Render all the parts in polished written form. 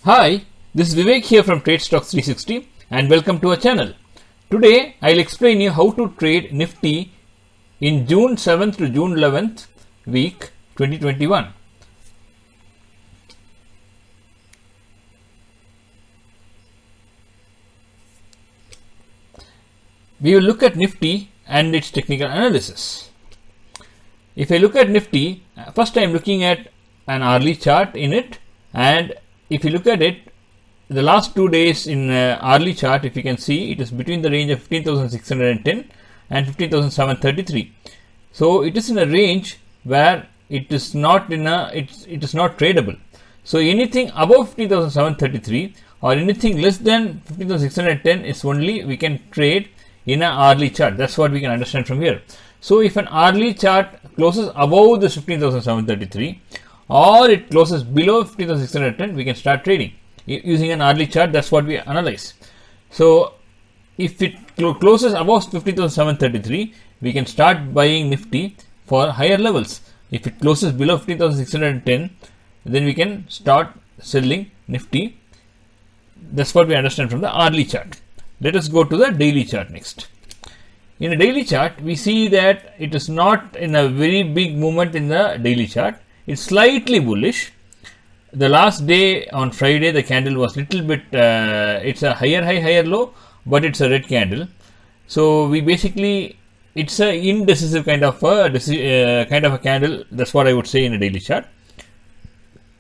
Hi, this is Vivek here from TradeStocks 360 and welcome to our channel. Today I'll explain you how to trade Nifty in June 7th to June 11th week 2021. We will look at Nifty and its technical analysis. If I look at Nifty, first I am looking at an hourly chart in it, and if you look at it, the last 2 days in hourly chart, if you can see, it is between the range of 15,610 and 15,733. So it is in a range where it is not it is not tradable. So anything above 15,733 or anything less than 15,610 is only we can trade in an hourly chart. That's what we can understand from here. So if an hourly chart closes above the 15,733 or it closes below 15,610, we can start trading using an hourly chart. That's what we analyze. So if it closes above 15,733, we can start buying Nifty for higher levels. If it closes below 15,610, then we can start selling Nifty. That's what we understand from the hourly chart. Let us go to the daily chart next. In a daily chart, we see that it is not in a very big movement in the daily chart. It's slightly bullish. The last day on Friday, the candle was little bit, it's a higher high, higher low, but it's a red candle. So we basically, it's a indecisive kind of a candle. That's what I would say in a daily chart.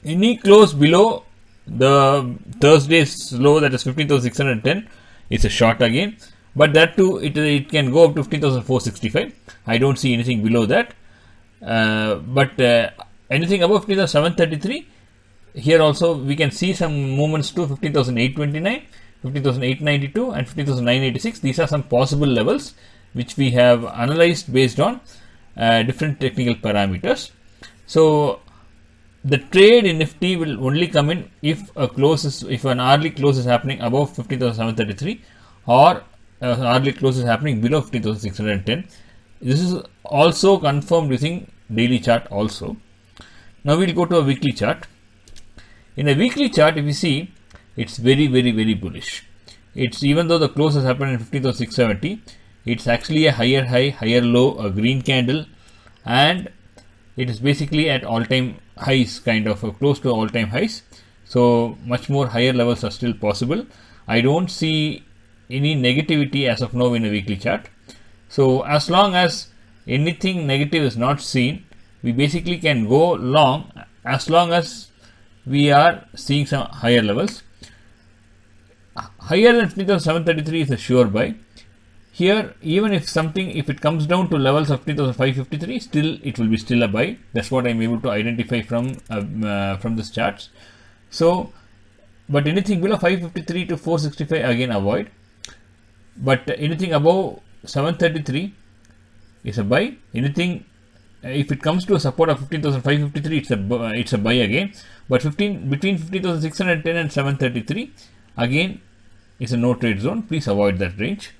Any close below the Thursday's low, that is 15,610, it's a short again. But that too, it can go up to 15,465. I don't see anything below that. Anything above 15,733, here also we can see some movements to 15,829, 15,892 and 15,986. These are some possible levels which we have analyzed based on different technical parameters. So the trade in Nifty will only come in if an hourly close is happening above 15,733 or hourly close is happening below 15,610. This is also confirmed using daily chart also. Now we'll go to a weekly chart. In a weekly chart, if you see, it's very bullish. It's, even though the close has happened in 15,670, it's actually a higher high, higher low, a green candle, and it is basically at all-time highs, kind of close to all-time highs. So much more higher levels are still possible. I don't see any negativity as of now in a weekly chart. So as long as anything negative is not seen, we basically can go long as long as we are seeing some higher levels. Higher than 15,733 is a sure buy. Here, even if it comes down to levels of 15,553, still it will be still a buy. That's what I'm able to identify from this charts. So, but anything below 553 to 465 again avoid. But anything above 733 is a buy. Anything, if it comes to a support of 15,553, it's a buy again. But between 15,610 and 733 again is a no trade zone. Please avoid that range.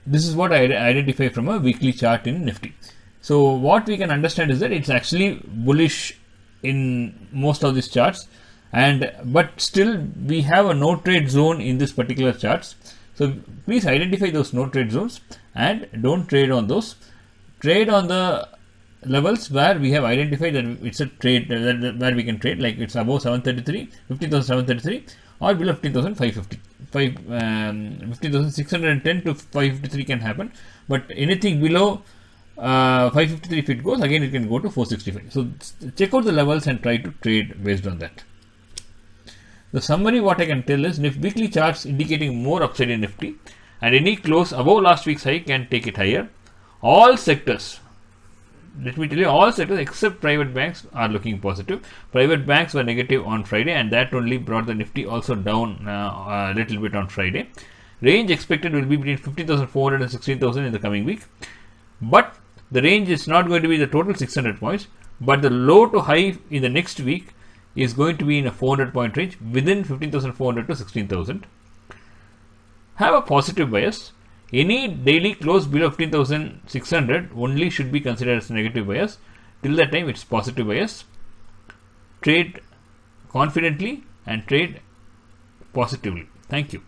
This is what I identify from a weekly chart in Nifty. So what we can understand is that it's actually bullish in most of these charts, but still we have a no trade zone in this particular charts. So please identify those no trade zones and don't trade on those. Trade on the levels where we have identified that it's a trade where we can trade, like it's above 15,733 or below 15,550. 15,610 to 553 can happen, but anything below 553, if it goes, again it can go to 465. So check out the levels and try to trade based on that. The summary, what I can tell is weekly charts indicating more upside in Nifty, and any close above last week's high can take it higher. All sectors, let me tell you, all sectors except private banks are looking positive. Private banks were negative on Friday, and that only brought the Nifty also down a little bit on Friday. Range expected will be between 15,400 and 16,000 in the coming week. But the range is not going to be the total 600 points, but the low to high in the next week is going to be in a 400 point range within 15,400 to 16,000. Have a positive bias. Any daily close below 15,600 only should be considered as negative bias. Till that time, it's positive bias. Trade confidently and trade positively. Thank you.